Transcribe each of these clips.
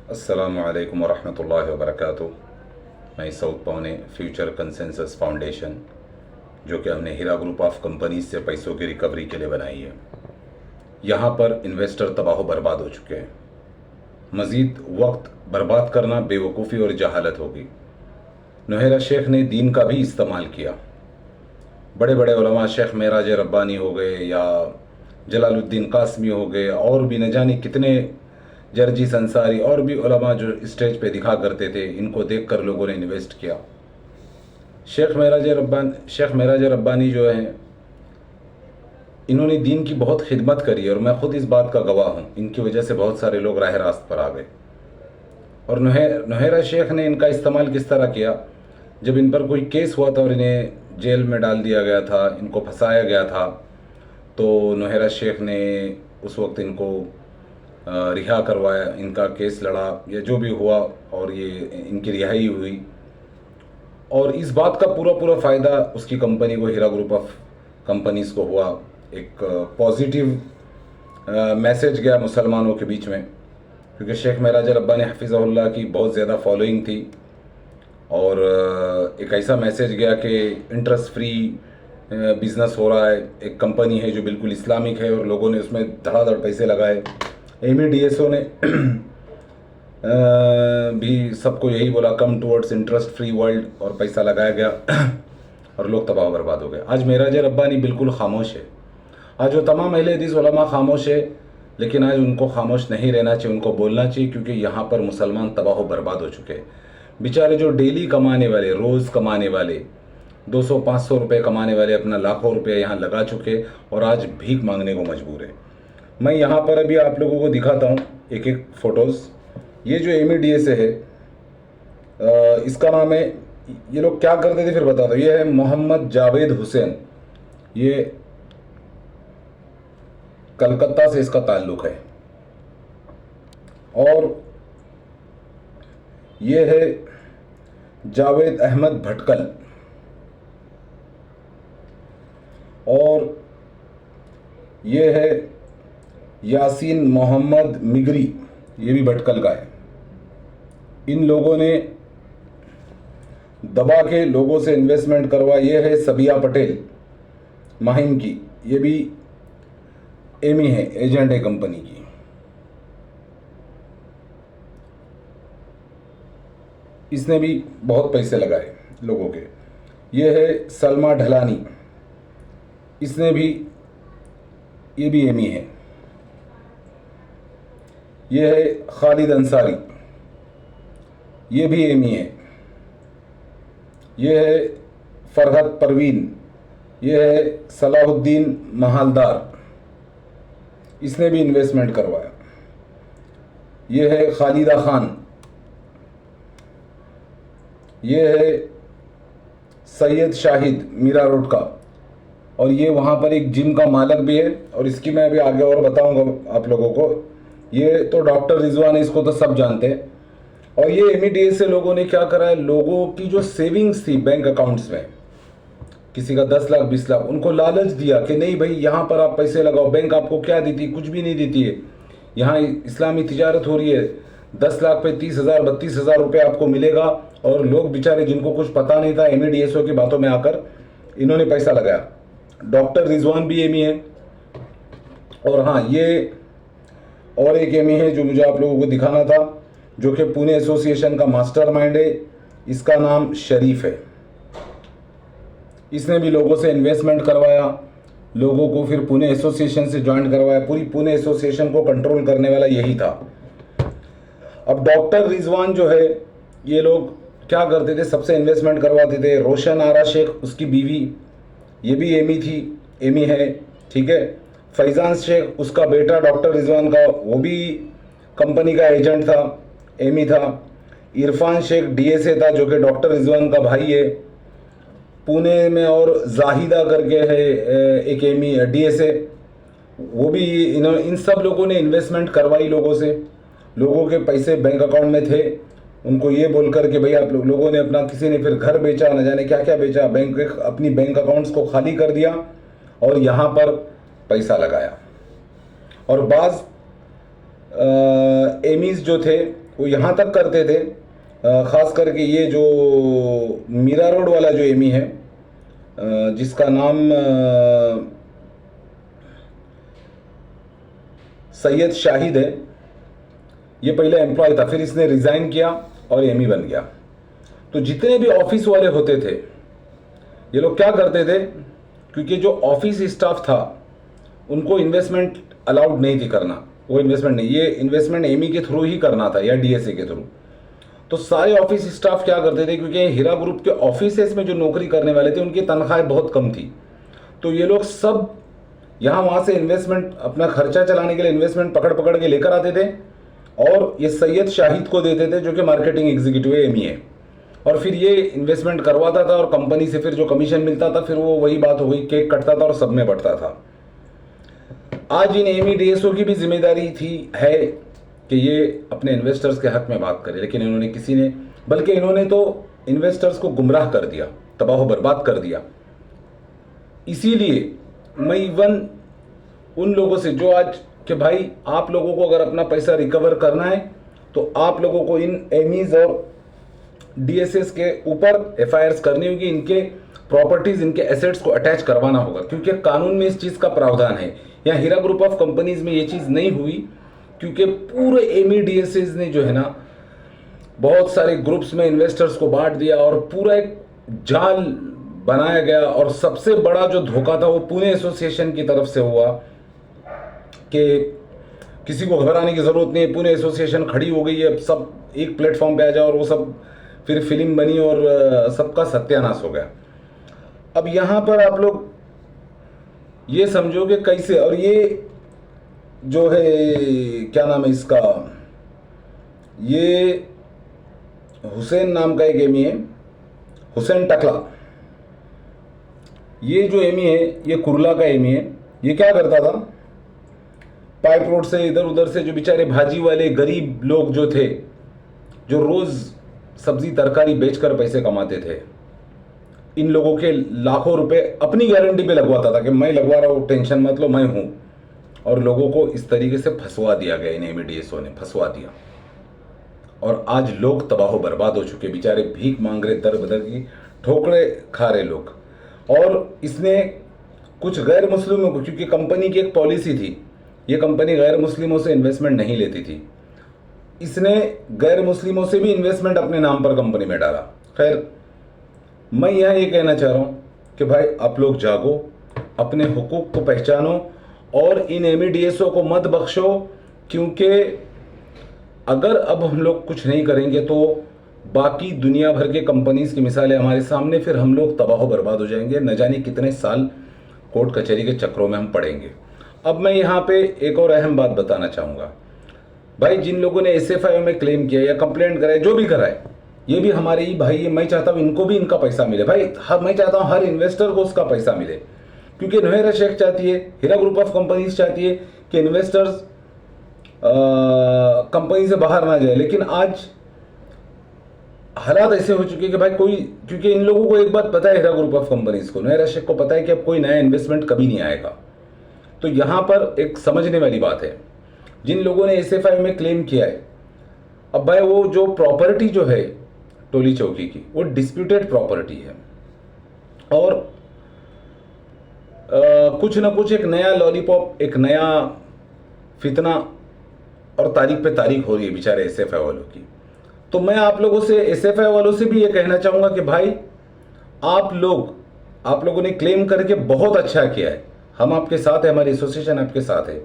अस्सलामु अलैकुम वरहमतुल्लाहि वबरकातुह। मैं सऊद पौने फ्यूचर कंसेंसस फाउंडेशन, जो कि हमने हीरा ग्रुप ऑफ कंपनीज से पैसों की रिकवरी के लिए बनाई है। यहाँ पर इन्वेस्टर तबाह बर्बाद हो चुके हैं। मज़ीद वक्त बर्बाद करना बेवकूफ़ी और जहालत होगी। नौहेरा शेख ने दीन का भी इस्तेमाल किया। बड़े बड़े उलमा, शेख मेराज रब्बानी हो गए या जलालुद्दीन कासमी हो गए, और भी न जाने कितने जर्जी संसारी और भी उलमा जो स्टेज पे दिखा करते थे, इनको देखकर लोगों ने इन्वेस्ट किया। शेख मेराज रब्बानी जो हैं, इन्होंने दीन की बहुत खिदमत करी और मैं ख़ुद इस बात का गवाह हूँ। इनकी वजह से बहुत सारे लोग राह रास्त पर आ गए। और नौहेरा शेख ने इनका इस्तेमाल किस तरह किया, जब इन पर कोई केस हुआ था और इन्हें जेल में डाल दिया गया था, इनको फंसाया गया था, तो नौहेरा शेख ने उस वक्त इनको रिहा करवाया, इनका केस लड़ा या जो भी हुआ और ये इनकी रिहाई हुई। और इस बात का पूरा पूरा फ़ायदा उसकी कंपनी को, हीरा ग्रुप ऑफ कंपनीज़ को हुआ। एक पॉजिटिव मैसेज गया मुसलमानों के बीच में, क्योंकि शेख मेराज रब्बानी हफ़िज़हुल्लाह की बहुत ज़्यादा फॉलोइंग थी। और एक ऐसा मैसेज गया कि इंटरेस्ट फ्री बिज़नेस हो रहा है, एक कंपनी है जो बिल्कुल इस्लामिक है, और लोगों ने उसमें धड़ाधड़ पैसे लगाए। MEDSO ने भी सबको यही बोला, कम टुवर्ड्स इंटरेस्ट फ्री वर्ल्ड, और पैसा लगाया गया और लोग तबाह बर्बाद हो गए। आज मेराज रब्बानी बिल्कुल खामोश है। आज वो तमाम अहले हदीस उलमा खामोश है, लेकिन आज उनको खामोश नहीं रहना चाहिए, उनको बोलना चाहिए, क्योंकि यहाँ पर मुसलमान तबाह बर्बाद हो चुके हैं। बेचारे जो डेली कमाने वाले, रोज़ कमाने वाले, 200-500 रुपये कमाने वाले अपना लाखों रुपये यहाँ लगा चुके और आज भीख मांगने को मजबूर है। मैं यहाँ पर अभी आप लोगों को दिखाता हूँ एक एक फ़ोटोज़। ये जो MEDSA है, इसका नाम है, ये लोग क्या करते थे फिर बताता हूँ। ये है मोहम्मद जावेद हुसैन, ये कलकत्ता से इसका ताल्लुक़ है। और ये है जावेद अहमद भटकल, और ये है यासीन मोहम्मद मिगरी, ये भी भटकल का है। इन लोगों ने दबा के लोगों से इन्वेस्टमेंट करवा। ये है सबिया पटेल माहिम की, ये भी एमी है, एजेंट है कंपनी की। इसने भी बहुत पैसे लगाए लोगों के। ये है सलमा ढलानी, इसने भी, ये भी एमी है। ये है खालिद अंसारी, ये भी एमी है। ये है फरहत परवीन, ये है सलाहुद्दीन महालदार, इसने भी इन्वेस्टमेंट करवाया। ये है खालिदा खान, ये है सैयद शाहिद मीरा रोड का, और ये वहाँ पर एक जिम का मालिक भी है। और इसकी मैं अभी आगे और बताऊंगा आप लोगों को। ये तो डॉक्टर रिजवान है, इसको तो सब जानते हैं। और ये MEDSA लोगों ने क्या करा है, लोगों की जो सेविंग्स थी बैंक अकाउंट्स में, किसी का 10 लाख 20 लाख, उनको लालच दिया कि नहीं भाई यहाँ पर आप पैसे लगाओ। बैंक आपको क्या देती, कुछ भी नहीं देती है। यहाँ इस्लामी तिजारत हो रही है, 10 लाख पे 30,000 32,000 रुपये आपको मिलेगा। और लोग बेचारे जिनको कुछ पता नहीं था, MEDSA की बातों में आकर इन्होंने पैसा लगाया। डॉक्टर रिजवान भी एमी है। और हाँ, ये और एक एमी है जो मुझे आप लोगों को दिखाना था, जो कि पुणे एसोसिएशन का मास्टरमाइंड है। इसका नाम शरीफ है। इसने भी लोगों से इन्वेस्टमेंट करवाया, लोगों को फिर पुणे एसोसिएशन से ज्वाइन करवाया। पूरी पुणे एसोसिएशन को कंट्रोल करने वाला यही था। अब डॉक्टर रिजवान जो है, ये लोग क्या करते थे, सबसे इन्वेस्टमेंट करवाते थे। रोशन आरा शेख, उसकी बीवी, ये भी एमी थी, एमी है, ठीक है। फैज़ान शेख, उसका बेटा डॉक्टर रिजवान का, वो भी कंपनी का एजेंट था, एमी था। इरफान शेख DSA था, जो कि डॉक्टर रिजवान का भाई है पुणे में। और जाहिदा करके है एक एमी DSA, वो भी इन सब लोगों ने इन्वेस्टमेंट करवाई लोगों से। लोगों के पैसे बैंक अकाउंट में थे, उनको ये बोलकर कि भाई आप लोगों ने अपना, किसी ने फिर घर बेचा, न जाने क्या क्या बेचा, अपनी बैंक अकाउंट्स को खाली कर दिया और यहाँ पर पैसा लगाया। और बाज़ एमीज़ जो थे वो यहाँ तक करते थे, ख़ास करके ये जो मीरा रोड वाला जो एमी है, जिसका नाम सैयद शाहिद है, ये पहले एम्प्लॉय था, फिर इसने रिज़ाइन किया और एमी बन गया। तो जितने भी ऑफिस वाले होते थे ये लोग क्या करते थे, क्योंकि जो ऑफिस स्टाफ था उनको इन्वेस्टमेंट अलाउड नहीं थी करना, वो इन्वेस्टमेंट नहीं, ये इन्वेस्टमेंट एमी के थ्रू ही करना था या डीएसए के थ्रू। तो सारे ऑफिस स्टाफ क्या करते थे, क्योंकि हीरा ग्रुप के ऑफिसेस में जो नौकरी करने वाले थे उनकी तनख्वाहें बहुत कम थी, तो ये लोग सब यहाँ वहाँ से इन्वेस्टमेंट, अपना खर्चा चलाने के लिए इन्वेस्टमेंट पकड़ पकड़ के लेकर आते थे और ये सैयद शाहिद को देते थे जो कि मार्केटिंग एग्जीक्यूटिव एमी है, और फिर ये इन्वेस्टमेंट करवाता था और कंपनी से फिर जो कमीशन मिलता था फिर वो वही बात हो गई, केक कटता था और सब में बढ़ता था। आज इन एमी डीएसओ की भी जिम्मेदारी है कि ये अपने इन्वेस्टर्स के हक में बात करे, लेकिन इन्होंने किसी ने, बल्कि इन्होंने तो इन्वेस्टर्स को गुमराह कर दिया, तबाह बर्बाद कर दिया। इसीलिए मैं इवन उन लोगों से जो आज कि भाई आप लोगों को अगर अपना पैसा रिकवर करना है तो आप लोगों को इन एमीज और डीएसएस के ऊपर एफआईआर करनी होगी, इनके प्रॉपर्टीज, इनके एसेट्स को अटैच करवाना होगा, क्योंकि कानून में इस चीज़ का प्रावधान है। यहाँ हीरा ग्रुप ऑफ कंपनीज में ये चीज़ नहीं हुई, क्योंकि पूरे एमी डीएसएस ने जो है ना बहुत सारे ग्रुप्स में इन्वेस्टर्स को बांट दिया और पूरा एक जाल बनाया गया। और सबसे बड़ा जो धोखा था वो पुणे एसोसिएशन की तरफ से हुआ कि किसी को घबराने की ज़रूरत नहीं है, पुणे एसोसिएशन खड़ी हो गई है, सब एक प्लेटफॉर्म पे आ जाओ, और वो सब फिर फिल्म बनी और सबका सत्यानाश हो गया। अब यहाँ पर आप लोग ये समझो कि कैसे, और ये जो है क्या नाम है इसका, ये हुसैन नाम का एक एमी है, हुसैन टकला, ये जो एमी है ये कुर्ला का एमी है। ये क्या करता था, पाइप रोड से इधर उधर से जो बेचारे भाजी वाले गरीब लोग जो थे, जो रोज़ सब्जी तरकारी बेचकर पैसे कमाते थे, इन लोगों के लाखों रुपए अपनी गारंटी पे लगवाता था कि मैं लगवा रहा हूँ, टेंशन मत लो, मैं हूँ। और लोगों को इस तरीके से फंसवा दिया गया, इन एमडीएसओ ने फंसवा दिया, और आज लोग तबाह बर्बाद हो चुके, बेचारे भीख मांग रहे, दर बदर की ठोकरे खा रहे लोग। और इसने कुछ गैर मुस्लिमों को, क्योंकि कंपनी की एक पॉलिसी थी, ये कंपनी गैर मुस्लिमों से इन्वेस्टमेंट नहीं लेती थी, इसने गैर मुस्लिमों से भी इन्वेस्टमेंट अपने नाम पर कंपनी में डाला। खैर, मैं यहाँ ये कहना चाह रहा हूँ कि भाई आप लोग जागो, अपने हुकूक को पहचानो और इन एमडीएसओ को मत बख्शो, क्योंकि अगर अब हम लोग कुछ नहीं करेंगे तो बाकी दुनिया भर के कंपनीज की मिसालें हमारे सामने, फिर हम लोग तबाह बर्बाद हो जाएंगे, न जाने कितने साल कोर्ट कचहरी के चक्रों में हम पड़ेंगे। अब मैं यहाँ पे एक और अहम बात बताना चाहूँगा, भाई जिन लोगों ने एसएफआई में क्लेम किया या कंप्लेंट कराए, जो भी कराए, ये भी हमारे ही भाई, मैं चाहता हूँ इनको भी इनका पैसा मिले भाई। मैं चाहता हूँ हर इन्वेस्टर को उसका पैसा मिले, क्योंकि नुहेरा शेख चाहती है, हीरा ग्रुप ऑफ कंपनीज चाहती है कि इन्वेस्टर्स कंपनी से बाहर ना जाए। लेकिन आज हालात ऐसे हो चुके हैं कि भाई कोई, क्योंकि इन लोगों को एक बात पता है, हीरा ग्रुप ऑफ कंपनीज को, नुहेरा शेख को पता है कि अब कोई नया इन्वेस्टमेंट कभी नहीं आएगा। तो यहाँ पर एक समझने वाली बात है, जिन लोगों ने एसएफआई में क्लेम किया है, अब भाई वो जो प्रॉपर्टी जो है टोली चौकी की, वो डिस्प्यूटेड प्रॉपर्टी है, और कुछ ना कुछ एक नया लॉलीपॉप, एक नया फितना और तारीख पे तारीख हो रही है बेचारे एसएफआई वालों की। तो मैं आप लोगों से, एसएफआई वालों से भी ये कहना चाहूँगा कि भाई आप लोगों ने क्लेम करके बहुत अच्छा किया है, हम आपके साथ हैं, हमारी एसोसिएशन आपके साथ है।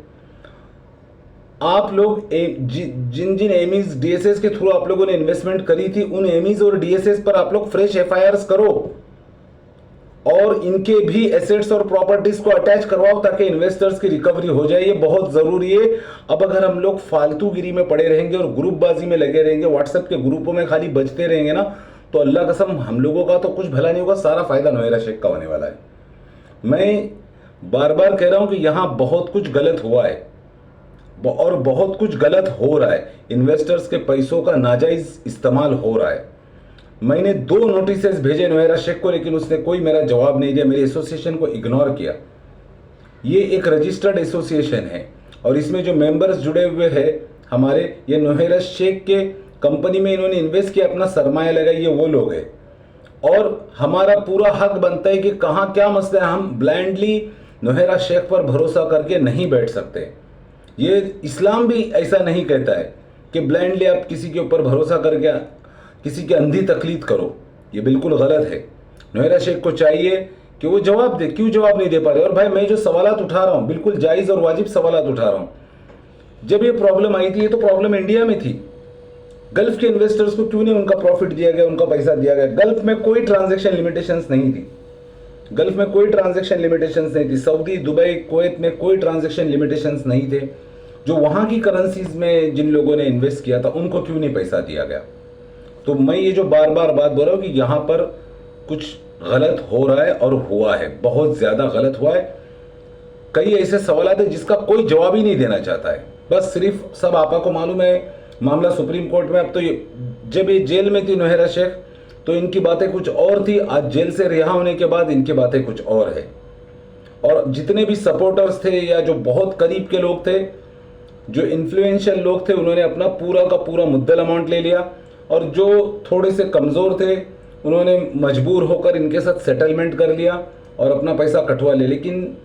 आप लोग जिन जिन एमीज डीएसएस के थ्रू आप लोगों ने इन्वेस्टमेंट करी थी, उन एमीज और डीएसएस पर आप लोग फ्रेश एफआईआर्स करो और इनके भी एसेट्स और प्रॉपर्टीज को अटैच करवाओ, ताकि इन्वेस्टर्स की रिकवरी हो जाए। ये बहुत जरूरी है। अब अगर हम लोग फालतूगिरी में पड़े रहेंगे और ग्रुपबाजी में लगे रहेंगे, व्हाट्सएप के ग्रुपों में खाली बजते रहेंगे ना, तो अल्लाह कसम हम लोगों का तो कुछ भला नहीं होगा, सारा फायदा नुहेरा शेख का होने वाला है। मैं बार बार कह रहा हूं कि यहां बहुत कुछ गलत हुआ है और बहुत कुछ गलत हो रहा है, इन्वेस्टर्स के पैसों का नाजायज इस्तेमाल हो रहा है। मैंने 2 नोटिसेस भेजे नुहेरा शेख को, लेकिन उसने कोई मेरा जवाब नहीं दिया, मेरी एसोसिएशन को इग्नोर किया। ये एक रजिस्टर्ड एसोसिएशन है और इसमें जो मेंबर्स जुड़े हुए हैं हमारे ये नोहेरा शेख के कंपनी में इन्होंने इन्वेस्ट किया, अपना सरमाया लगाई, ये वो लोग हैं। और हमारा पूरा हक बनता है कि कहाँ क्या मसला है, हम ब्लाइंडली नोहेरा शेख पर भरोसा करके नहीं बैठ सकते। ये इस्लाम भी ऐसा नहीं कहता है कि ब्लाइंडली आप किसी के ऊपर भरोसा करके किसी की अंधी तकलीद करो, ये बिल्कुल गलत है। नोहेरा शेख को चाहिए कि वो जवाब दे, क्यों जवाब नहीं दे पा रहे। और भाई मैं जो सवालात उठा रहा हूँ बिल्कुल जायज़ और वाजिब सवालात उठा रहा हूँ। जब ये प्रॉब्लम आई थी, ये तो प्रॉब्लम इंडिया में थी। गल्फ के इन्वेस्टर्स को क्यों नहीं उनका प्रॉफिट दिया गया, उनका पैसा दिया गया। गल्फ में कोई ट्रांजैक्शन लिमिटेशंस नहीं थी, गल्फ में कोई ट्रांजैक्शन लिमिटेशंस नहीं थी। सऊदी, दुबई, कुवैत में कोई ट्रांजैक्शन लिमिटेशंस नहीं थे। जो वहाँ की करेंसीज में जिन लोगों ने इन्वेस्ट किया था उनको क्यों नहीं पैसा दिया गया। तो मैं ये जो बार बार बात बोल रहा हूँ कि यहाँ पर कुछ गलत हो रहा है और हुआ है, बहुत ज़्यादा गलत हुआ है। कई ऐसे सवाल है जिसका कोई जवाब ही नहीं देना चाहता है, बस सिर्फ सब आपा को मालूम है मामला सुप्रीम कोर्ट में। अब तो ये जब ये जेल में थी नोहेरा शेख तो इनकी बातें कुछ और थी, आज जेल से रिहा होने के बाद इनकी बातें कुछ और है। और जितने भी सपोर्टर्स थे या जो बहुत करीब के लोग थे, जो इन्फ्लुएंशियल लोग थे, उन्होंने अपना पूरा का पूरा मुद्दल अमाउंट ले लिया। और जो थोड़े से कमज़ोर थे उन्होंने मजबूर होकर इनके साथ सेटलमेंट कर लिया और अपना पैसा कटवा लिया। लेकिन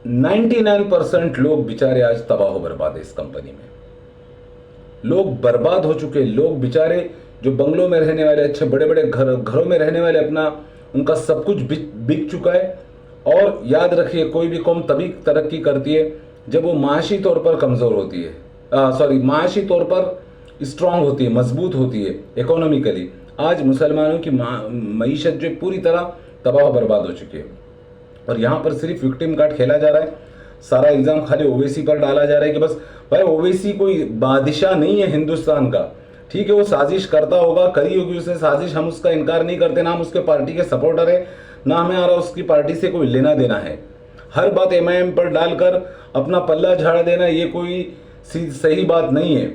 99% लोग बेचारे आज तबाह बर्बाद है इस कंपनी में। लोग बर्बाद हो चुके, लोग बेचारे जो बंगलों में रहने वाले, अच्छे बड़े बड़े घरों में रहने वाले, अपना उनका सब कुछ बिक चुका है। और याद रखिए, कोई भी कौम तभी तरक्की करती है जब वो माशी तौर पर कमज़ोर होती है, माशी तौर पर स्ट्रांग होती है, मजबूत होती है इकोनॉमिकली। आज मुसलमानों की मईशत जो पूरी तरह तबाह बर्बाद हो चुकी है। और यहाँ पर सिर्फ विक्टिम कार्ड खेला जा रहा है, सारा इल्ज़ाम खाली ओवैसी पर डाला जा रहा है कि बस भाई ओवैसी कोई बादशाह नहीं है हिंदुस्तान का। ठीक है, वो साजिश करता होगा, करी होगी उसने साजिश, हम उसका इनकार नहीं करते, ना हम उसके पार्टी के सपोर्टर है, ना हमें आ रहा उसकी पार्टी से कोई लेना देना है। हर बात MIM पर डालकर अपना पल्ला झाड़ देना ये कोई सही बात नहीं है।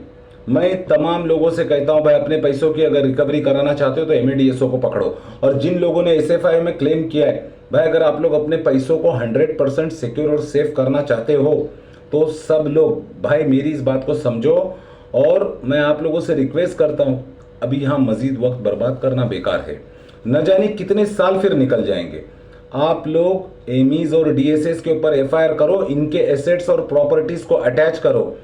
मैं तमाम लोगों से कहता हूं भाई, अपने पैसों की अगर रिकवरी कराना चाहते हो तो MADSO को पकड़ो। और जिन लोगों ने SFI में क्लेम किया है, भाई अगर आप लोग अपने पैसों को 100% सिक्योर और सेफ करना चाहते हो तो सब लोग भाई मेरी इस बात को समझो। और मैं आप लोगों से रिक्वेस्ट करता हूं, अभी यहाँ मजीद वक्त बर्बाद करना बेकार है। न जाने कितने साल फिर निकल जाएंगे। आप लोग एमीज और DSS के ऊपर FIR करो, इनके एसेट्स और प्रॉपर्टीज को अटैच करो।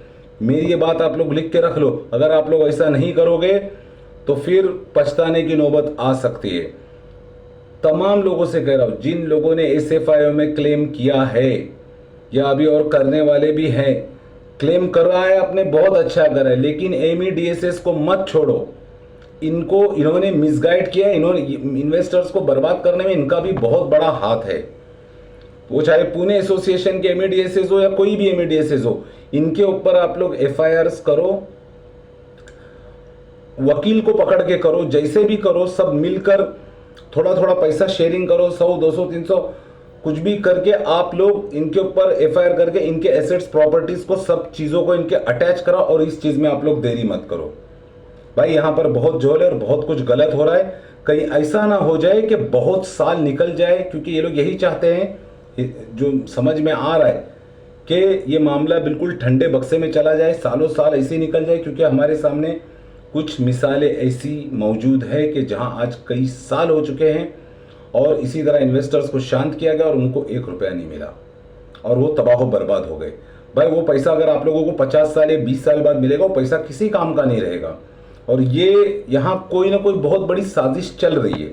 मेरी ये बात आप लोग लिख के रख लो। अगर आप लोग ऐसा नहीं करोगे तो फिर पछताने की नौबत आ सकती है। तमाम लोगों से कह रहा हूं, जिन लोगों ने SFIO में क्लेम किया है या अभी और करने वाले भी हैं, क्लेम कर रहा है अपने, बहुत अच्छा कर रहा है, लेकिन MADSS को मत छोड़ो। इन्होंने मिसगाइड किया, इन्होंने इन्वेस्टर्स को बर्बाद करने में इनका भी बहुत बड़ा हाथ है। वो चाहे पुणे एसोसिएशन के MADSS हो या कोई भी MADSS हो, इनके ऊपर आप लोग FIRs करो, वकील को पकड़ के करो, जैसे भी करो, सब मिलकर थोड़ा थोड़ा पैसा शेयरिंग करो, 100, 200, 300 कुछ भी करके आप लोग इनके ऊपर FIR करके इनके एसेट्स, प्रॉपर्टीज को, सब चीज़ों को इनके अटैच करो। और इस चीज़ में आप लोग देरी मत करो भाई, यहाँ पर बहुत झोल है और बहुत कुछ गलत हो रहा है। कहीं ऐसा ना हो जाए कि बहुत साल निकल जाए, क्योंकि ये लोग यही चाहते हैं, जो समझ में आ रहा है कि ये मामला बिल्कुल ठंडे बक्से में चला जाए, सालों साल ऐसे ही निकल जाए। क्योंकि हमारे सामने कुछ मिसालें ऐसी मौजूद है कि जहां आज कई साल हो चुके हैं और इसी तरह इन्वेस्टर्स को शांत किया गया और उनको 1 रुपया नहीं मिला और वो तबाह बर्बाद हो गए। भाई वो पैसा अगर आप लोगों को 50 साल या 20 साल बाद मिलेगा, वो पैसा किसी काम का नहीं रहेगा। और ये यहाँ कोई ना कोई बहुत बड़ी साजिश चल रही है।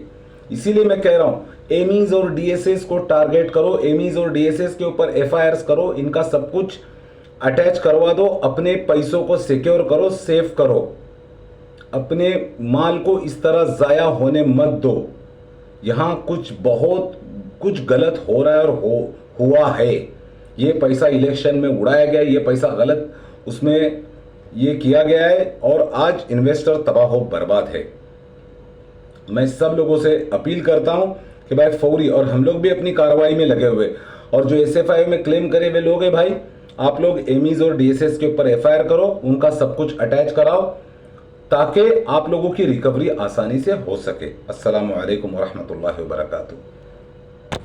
इसीलिए मैं कह रहा हूँ, एमीज और DSS को टारगेट करो, एमीज और DSS के ऊपर FIRs करो, इनका सब कुछ अटैच करवा दो, अपने पैसों को सिक्योर करो, सेफ करो, अपने माल को इस तरह ज़ाया होने मत दो। यहाँ बहुत कुछ गलत हो रहा है और हुआ है। ये पैसा इलेक्शन में उड़ाया गया, ये पैसा गलत उसमें ये किया गया है और आज इन्वेस्टर तबाह हो बर्बाद है। मैं सब लोगों से अपील करता हूं कि भाई फौरी, और हम लोग भी अपनी कार्रवाई में लगे हुए, और जो SFI में क्लेम करे हुए लोग हैं भाई, आप लोग एमीज और DSS के ऊपर FIR करो, उनका सब कुछ अटैच कराओ ताकि आप लोगों की रिकवरी आसानी से हो सके। अस्सलामु अलैकुम वरहमतुल्लाहि वबरकातुहू।